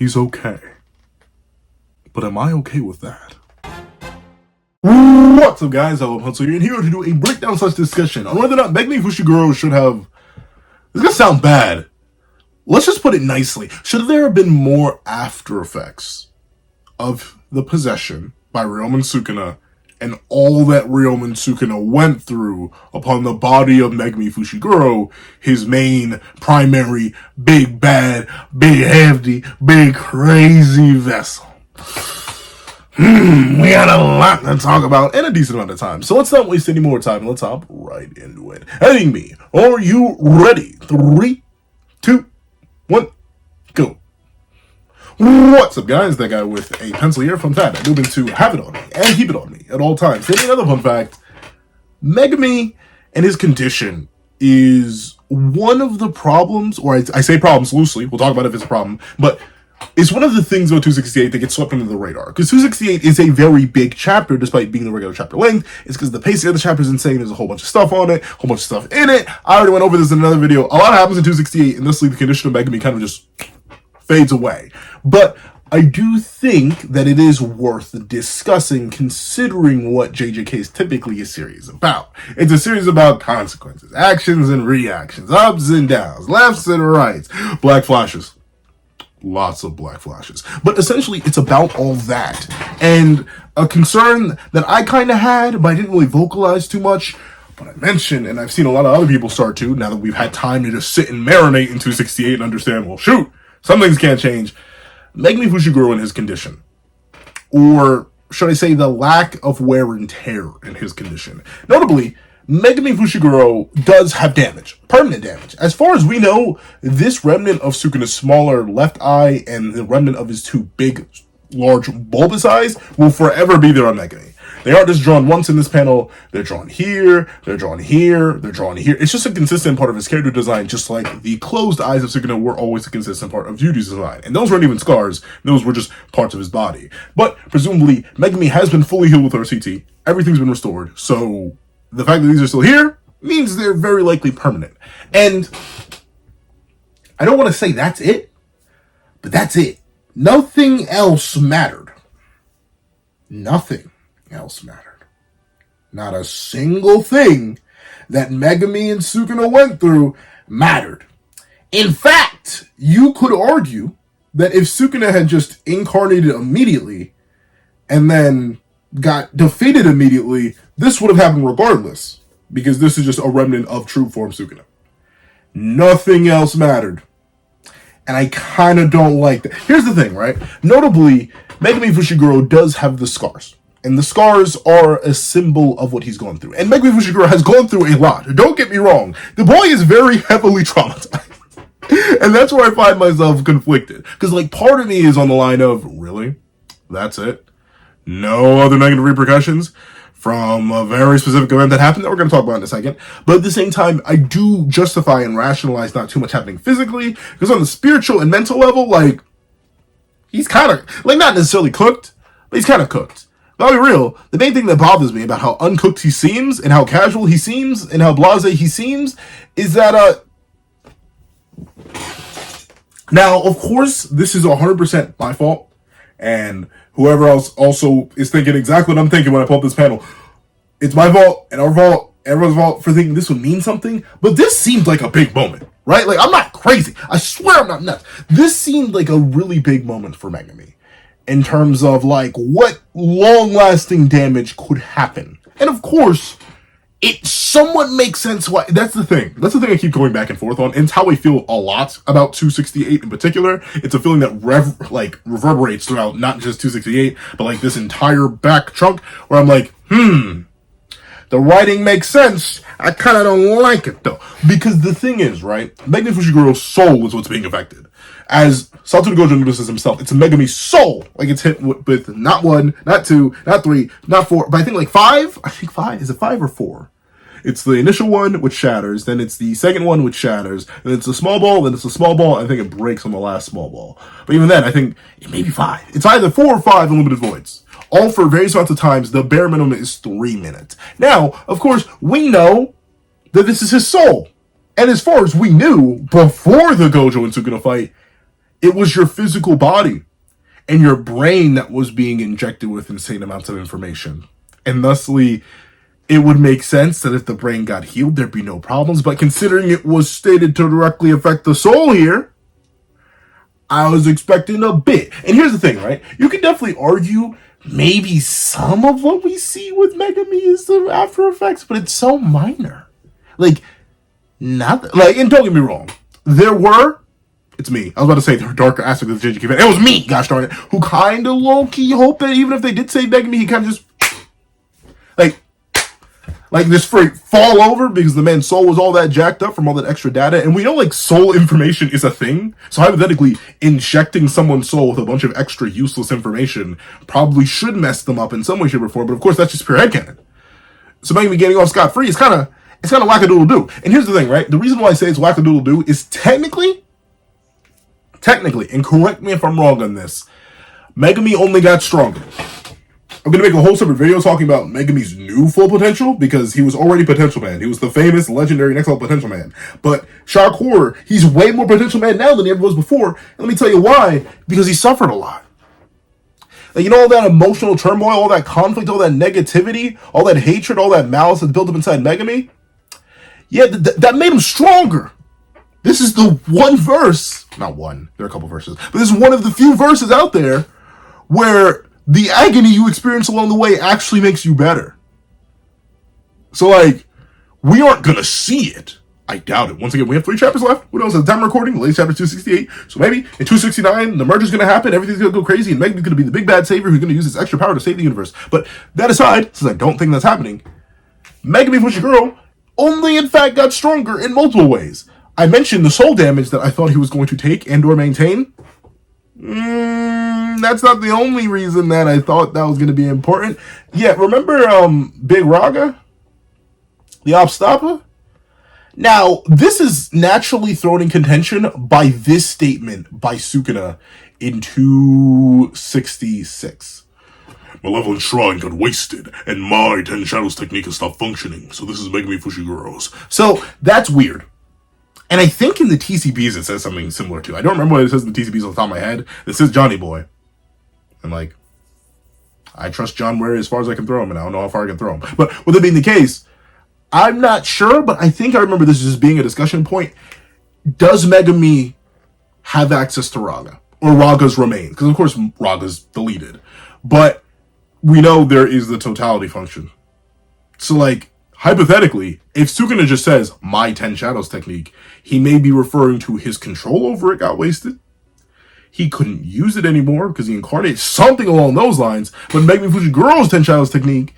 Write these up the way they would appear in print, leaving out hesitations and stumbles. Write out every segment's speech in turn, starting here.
He's okay. But am I okay with that? What's up, guys? I'm Hudson here, and here to do a breakdown / discussion on whether or not Megumi Fushiguro should have... It's gonna sound bad. Let's just put it nicely. Should there have been more after effects of the possession by Ryomen Sukuna and all that Ryomen Sukuna went through upon the body of Megumi Fushiguro, his main, primary, big bad, big hefty, big crazy vessel? We got a lot to talk about in a decent amount of time. So let's not waste any more time. Let's hop right into it. Heading me. Are you ready? 3, 2, 1, go. What's up, guys? That guy with a pencil here. Fun fact, I do to have it on me and keep it on me at all times. Then another fun fact, Megumi and his condition is one of the problems, or I say problems loosely, we'll talk about if it's a problem, but it's one of the things about 268 that gets swept under the radar. Because 268 is a very big chapter, despite being the regular chapter length. It's because the pacing of the chapter is insane. There's a whole bunch of stuff on it, a whole bunch of stuff in it. I already went over this in another video. A lot happens in 268, and thusly the condition of Megumi kind of just fades away. But I do think that it is worth discussing, considering what JJK is typically a series about. It's a series about consequences, actions and reactions, ups and downs, lefts and rights, black flashes. Lots of black flashes. But essentially, it's about all that. And a concern that I kind of had, but I didn't really vocalize too much, but I mentioned, and I've seen a lot of other people start to, now that we've had time to just sit and marinate in 268 and understand, well, shoot, some things can't change. Megumi Fushiguro and his condition. Or should I say the lack of wear and tear in his condition. Notably, Megumi Fushiguro does have damage, permanent damage. As far as we know, this remnant of Sukuna's smaller left eye and the remnant of his two big, large, bulbous eyes will forever be there on Megumi. They aren't just drawn once in this panel, they're drawn here, they're drawn here, they're drawn here. It's just a consistent part of his character design, just like the closed eyes of Sukuna were always a consistent part of Juju's design. And those weren't even scars, those were just parts of his body. But presumably, Megumi has been fully healed with RCT, everything's been restored, so the fact that these are still here means they're very likely permanent. And I don't want to say that's it, but that's it. Nothing else mattered. Nothing else mattered. Not a single thing that Megumi and Sukuna went through mattered. In fact, you could argue that if Sukuna had just incarnated immediately and then got defeated immediately, this would have happened regardless, because this is just a remnant of true form Sukuna. Nothing else mattered. And I kind of don't like that. Here's the thing, right? Notably, Megumi Fushiguro does have the scars. And the scars are a symbol of what he's gone through. And Megumi Fushiguro has gone through a lot. Don't get me wrong. The boy is very heavily traumatized. And that's where I find myself conflicted. Because, like, part of me is on the line of, really? That's it? No other negative repercussions from a very specific event that happened that we're going to talk about in a second. But at the same time, I do justify and rationalize not too much happening physically, because on the spiritual and mental level, like, he's kind of, like, not necessarily cooked, but he's kind of cooked. But I'll be real, the main thing that bothers me about how uncooked he seems, and how casual he seems, and how blasé he seems, is that, now, of course, this is 100% my fault, and whoever else also is thinking exactly what I'm thinking when I pull up this panel. It's my fault, and our fault, everyone's fault for thinking this would mean something. But this seemed like a big moment, right? Like, I'm not crazy. I swear I'm not nuts. This seemed like a really big moment for Megumi in terms of, like, what long-lasting damage could happen. And, of course, it somewhat makes sense why. That's the thing. That's the thing I keep going back and forth on. And it's how I feel a lot about 268 in particular. It's a feeling that reverberates throughout not just 268, but like this entire back chunk where I'm like, the writing makes sense. I kind of don't like it though. Because the thing is, right, Megumi Fushiguro's soul is what's being affected. As Satoru Gojo notices himself, it's Megumi's soul. Like, it's hit with not 1, not 2, not 3, not 4, but I think like 5? I think 5. Is it 5 or 4? It's the initial one, which shatters, then it's the second one, which shatters, then it's a small ball, then it's a small ball, and I think it breaks on the last small ball. But even then, I think it may be 5. It's either 4 or 5 unlimited voids. All for various amounts of times. The bare minimum is 3 minutes. Now, of course, we know that this is his soul. And as far as we knew, before the Gojo and Sukuna fight, It was your physical body and your brain that was being injected with insane amounts of information. And thusly, it would make sense that if the brain got healed, there'd be no problems. But considering it was stated to directly affect the soul here, I was expecting a bit. And here's the thing, right? You could definitely argue maybe some of what we see with Megumi is the after effects, but it's so minor. Like, not like, and don't get me wrong, there were, it's me, I was about to say the darker aspect of the Jujutsu Kaisen. It was me, gosh darn it, who kind of low-key hoped that even if they did save Megumi, he kind of just, like this freak fall over because the man's soul was all that jacked up from all that extra data. And we know like soul information is a thing. So hypothetically, injecting someone's soul with a bunch of extra useless information probably should mess them up in some way, shape, or form. But of course, that's just pure headcanon. So maybe getting off scot-free is kind of wackadoodle-doo. And here's the thing, right? The reason why I say it's wackadoodle-doo is technically, and correct me if I'm wrong on this, Megumi only got stronger. I'm going to make a whole separate video talking about Megumi's new full potential, because he was already Potential Man. He was the famous, legendary, next level Potential Man. But shock horror, he's way more Potential Man now than he ever was before. And let me tell you why. Because he suffered a lot. Like, you know, all that emotional turmoil, all that conflict, all that negativity, all that hatred, all that malice that's built up inside Megumi? Yeah, that made him stronger. This is the one verse, not one, there are a couple verses, but this is one of the few verses out there where the agony you experience along the way actually makes you better. So, like, we aren't going to see it. I doubt it. Once again, we have 3 chapters left. Who knows? At the time of recording, the latest chapter is 268. So maybe in 269, the merger's going to happen. Everything's going to go crazy. And Megumi's going to be the big bad savior who's going to use his extra power to save the universe. But that aside, since I don't think that's happening, Megumi Fushiguro only, in fact, got stronger in multiple ways. I mentioned the soul damage that I thought he was going to take and or maintain. That's not the only reason that I thought that was going to be important. Yeah, remember Big Raga? The Obstapa? Now, this is naturally thrown in contention by this statement by Sukuna in 266. Malevolent Shrine got wasted, and my 10 Shadows technique has stopped functioning, so this is Megumi Fushiguro's. So, that's weird. And I think in the TCBs it says something similar to. I don't remember what it says in the TCBs off the top of my head. It says Johnny Boy. And like, I trust John Wary as far as I can throw him, and I don't know how far I can throw him. But with it being the case, I'm not sure, but I think I remember this just being a discussion point. Does Megumi have access to Raga? Or Raga's remain? Because of course Raga's deleted. But we know there is the totality function. So like, hypothetically, if Sukuna just says, my 10 Shadows technique, he may be referring to his control over it got wasted. He couldn't use it anymore because he incarnated something along those lines. But Megumi Fushiguro's 10 Shadows technique,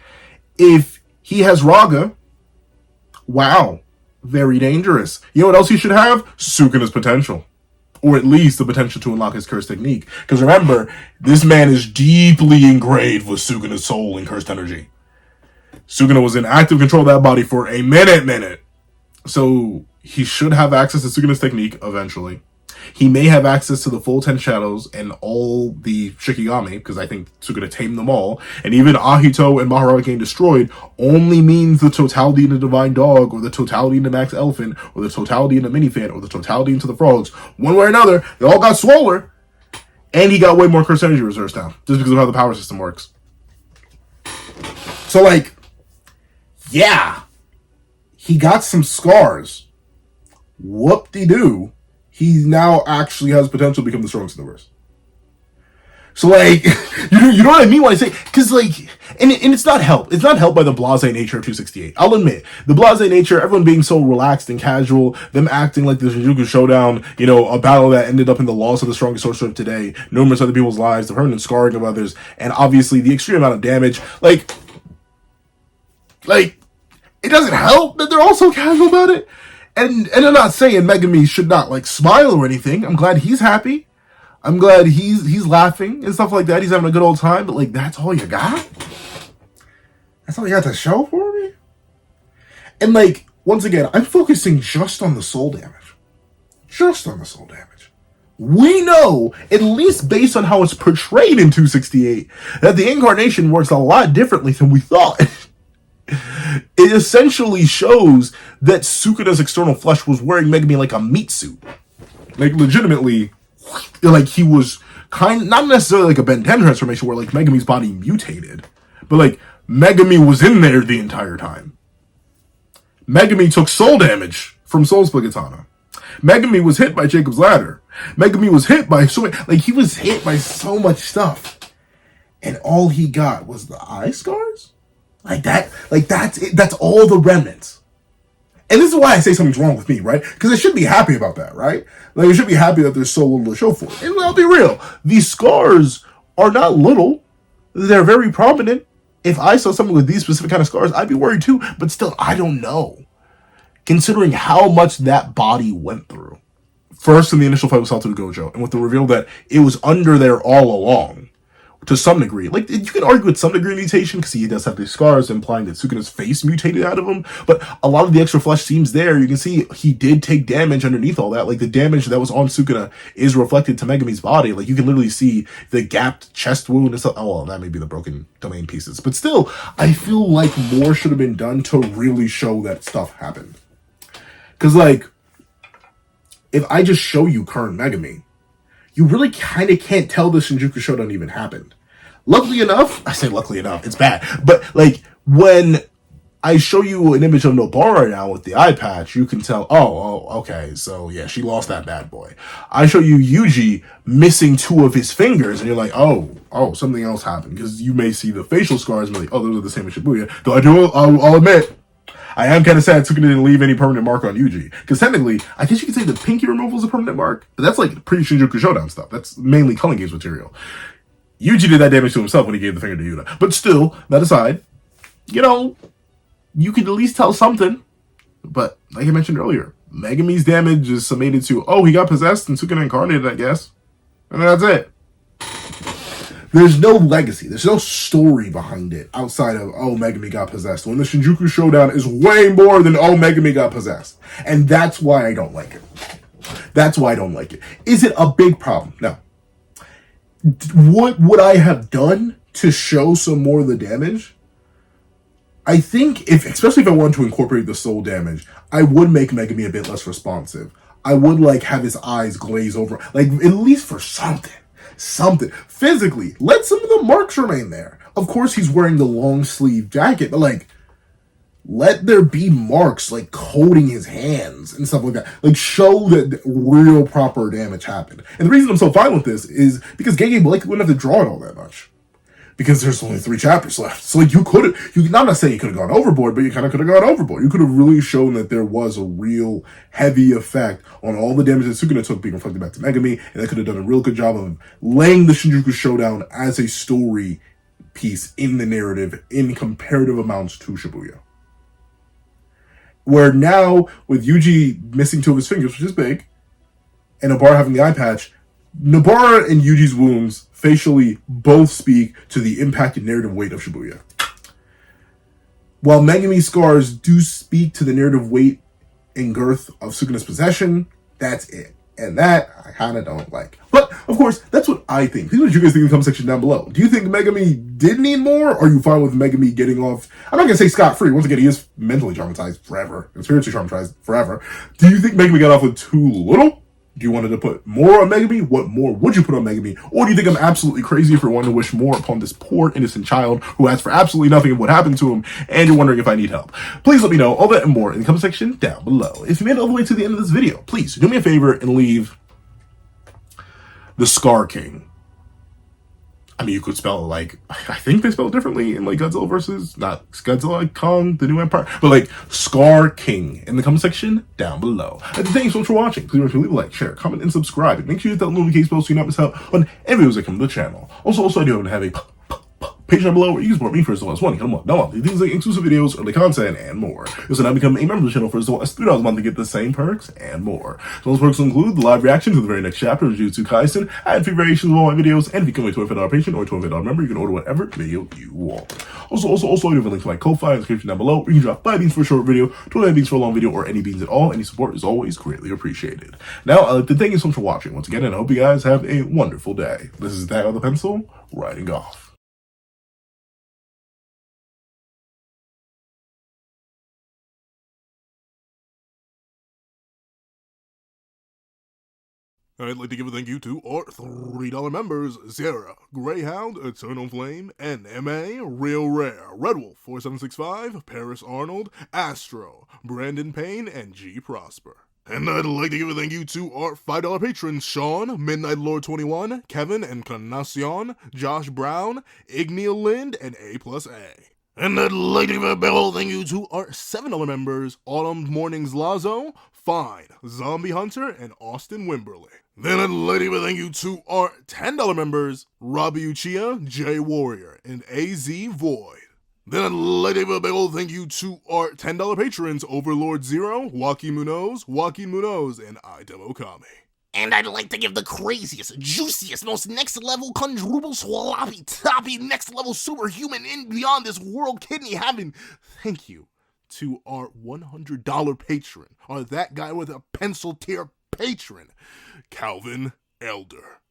if he has Raga, wow, very dangerous. You know what else he should have? Sukuna's potential. Or at least the potential to unlock his cursed technique. Because remember, this man is deeply engraved with Sukuna's soul and cursed energy. Sukuna was in active control of that body for a minute. So he should have access to Sukuna's technique eventually. He may have access to the full 10 Shadows and all the Shikigami, because I think Sukuna tamed them all. And even Ahito and Maharaka getting destroyed only means the totality in the Divine Dog, or the totality in the Max Elephant, or the totality in the Minifan, or the totality into the Frogs. One way or another, they all got swoller. And he got way more cursed energy reserves down, just because of how the power system works. So like, yeah, he got some scars. Whoop-de-doo. He now actually has potential to become the strongest in the verse. So, like, you know what I mean when I say, because, like, and it's not helped. It's not helped by the blasé nature of 268. I'll admit, the blasé nature, everyone being so relaxed and casual, them acting like the Shinjuku Showdown, you know, a battle that ended up in the loss of the strongest sorcerer of today, numerous other people's lives, the permanent scarring of others, and obviously the extreme amount of damage. Like, it doesn't help that they're also casual about it. And I'm not saying Megumi should not, like, smile or anything. I'm glad he's happy. I'm glad he's laughing and stuff like that. He's having a good old time. But, like, that's all you got? That's all you got to show for me? And, like, once again, I'm focusing just on the soul damage. Just on the soul damage. We know, at least based on how it's portrayed in 268, that the incarnation works a lot differently than we thought. It essentially shows that Sukuna's external flesh was wearing Megumi like a meat suit. Like, legitimately, like he was not necessarily like a Ben 10 transformation where like Megumi's body mutated, but like Megumi was in there the entire time. Megumi took soul damage from Soul Split Katana. Megumi was hit by Jacob's Ladder. Megumi was hit by he was hit by so much stuff. And all he got was the eye scars? That's it. That's all the remnants. And this is why I say something's wrong with me, right? Because I should be happy about that, right? Like, I should be happy that there's so little to show for it. And I'll be real. These scars are not little. They're very prominent. If I saw someone with these specific kind of scars, I'd be worried too. But still, I don't know. Considering how much that body went through. First in the initial fight with Satoru Gojo, and with the reveal that it was under there all along. To some degree. Like, you can argue with some degree of mutation, because he does have these scars, implying that Sukuna's face mutated out of him, but a lot of the extra flesh seems there. You can see he did take damage underneath all that. Like, the damage that was on Sukuna is reflected to Megumi's body. Like, you can literally see the gapped chest wound and stuff. Oh, well, that may be the broken domain pieces. But still, I feel like more should have been done to really show that stuff happened. Because, like, if I just show you current Megumi, you really kind of can't tell the Shinjuku Showdown even happened. Luckily enough, I say luckily enough, it's bad. But, like, when I show you an image of Nobara now with the eye patch, you can tell, oh, okay, so yeah, she lost that bad boy. I show you Yuji missing 2 of his fingers, and you're like, oh, something else happened. Because you may see the facial scars and be like, oh, those are the same as Shibuya. Though I'll admit, I am kind of sad Sukuna didn't leave any permanent mark on Yuji. Because technically, I guess you could say the pinky removal is a permanent mark, but that's like pre-Shinjuku Showdown stuff. That's mainly Culling Games material. Yuji did that damage to himself when he gave the finger to Yuta. But still, that aside, you could at least tell something. But, like I mentioned earlier, Megumi's damage is summated to, oh, he got possessed and Sukuna incarnated, I guess. And that's it. There's no legacy. There's no story behind it outside of, oh, Megumi got possessed. When the Shinjuku Showdown is way more than, oh, Megumi got possessed. And that's why I don't like it. That's why I don't like it. Is it a big problem? No. What would I have done to show some more of the damage? I think, especially if I wanted to incorporate the soul damage, I would make Megumi a bit less responsive. I would, have his eyes glaze over. At least for something. Physically, let some of the marks remain there. Of course, he's wearing the long sleeve jacket, but let there be marks coating his hands and stuff like that. Show that real proper damage happened. And the reason I'm so fine with this is because Gege likely wouldn't have to draw it all that much. Because there's only 3 chapters left. So you could have, not to say you could have gone overboard, but you kind of could have gone overboard. You could have really shown that there was a real heavy effect on all the damage that Sukuna took being reflected back to Megumi, and they could have done a real good job of laying the Shinjuku Showdown as a story piece in the narrative in comparative amounts to Shibuya. Where now, with Yuji missing 2 of his fingers, which is big, and Nobara having the eye patch, Nobara and Yuji's wounds facially both speak to the impacted narrative weight of Shibuya. While Megumi's scars do speak to the narrative weight and girth of Sukuna's possession, that's it. And that I kind of don't like. But, of course, that's what I think. Please let you guys think in the comment section down below. Do you think Megumi did need more? Or are you fine with Megumi getting off? I'm not going to say scot-free. Once again, he is mentally traumatized forever. And spiritually traumatized forever. Do you think Megumi got off with too little? Do you want to put more on Megumi? What more would you put on Megumi? Or do you think I'm absolutely crazy for wanting to wish more upon this poor, innocent child who asked for absolutely nothing of what happened to him, and you're wondering if I need help? Please let me know all that and more in the comment section down below. If you made it all the way to the end of this video, please do me a favor and leave the Scar King. I mean, you could spell it I think they spell it differently in Godzilla versus, not Godzilla, Kong, the New Empire, but Scar King in the comment section down below. And thanks so much for watching. Please remember to leave a like, share, comment, and subscribe. And make sure you hit that notification bell so you not miss out on any videos that come to the channel. Also, I do have a page down below where you can support me for as little as $1 a month. No monthly things like exclusive videos, early content, and more. You also now become a member of the channel for as little as $3 a month to get the same perks and more. So those perks include the live reaction to the very next chapter of Jujutsu Kaisen, ad-free variations of all my videos, and if you become a $25 patron or $25 member, you can order whatever video you want. Also, I have a link to my Ko-Fi in the description down below, where you can drop 5 beans for a short video, 29 beans for a long video, or any beans at all. Any support is always greatly appreciated. Now, I'd like to thank you so much for watching once again, and I hope you guys have a wonderful day. This is That with the Pencil, writing off. I'd like to give a thank you to our $3 members, Sierra, Greyhound, Eternal Flame, NMA, Real Rare, Red Wolf 4765, Paris Arnold, Astro, Brandon Payne, and G Prosper. And I'd like to give a thank you to our $5 patrons, Sean, Midnight Lord 21, Kevin, Encarnacion, Josh Brown, Igneal Lind, and A+A. And I'd like to give a big ol' thank you to our $7 members, Autumn Mornings Lazo, Fine, Zombie Hunter, and Austin Wimberly. Then I'd like to give a thank you to our $10 members, Robbie Uchiha, Jay Warrior, and AZ Void. Then I'd like to give a big ol' thank you to our $10 patrons, Overlord Zero, Joaquin Munoz, and Idem Okami. And I'd like to give the craziest, juiciest, most next-level, quadruple, sloppy, toppy, next-level superhuman in beyond this world kidney having thank you to our $100 patron, or that guy with a pencil tier patron, Calvin Elder.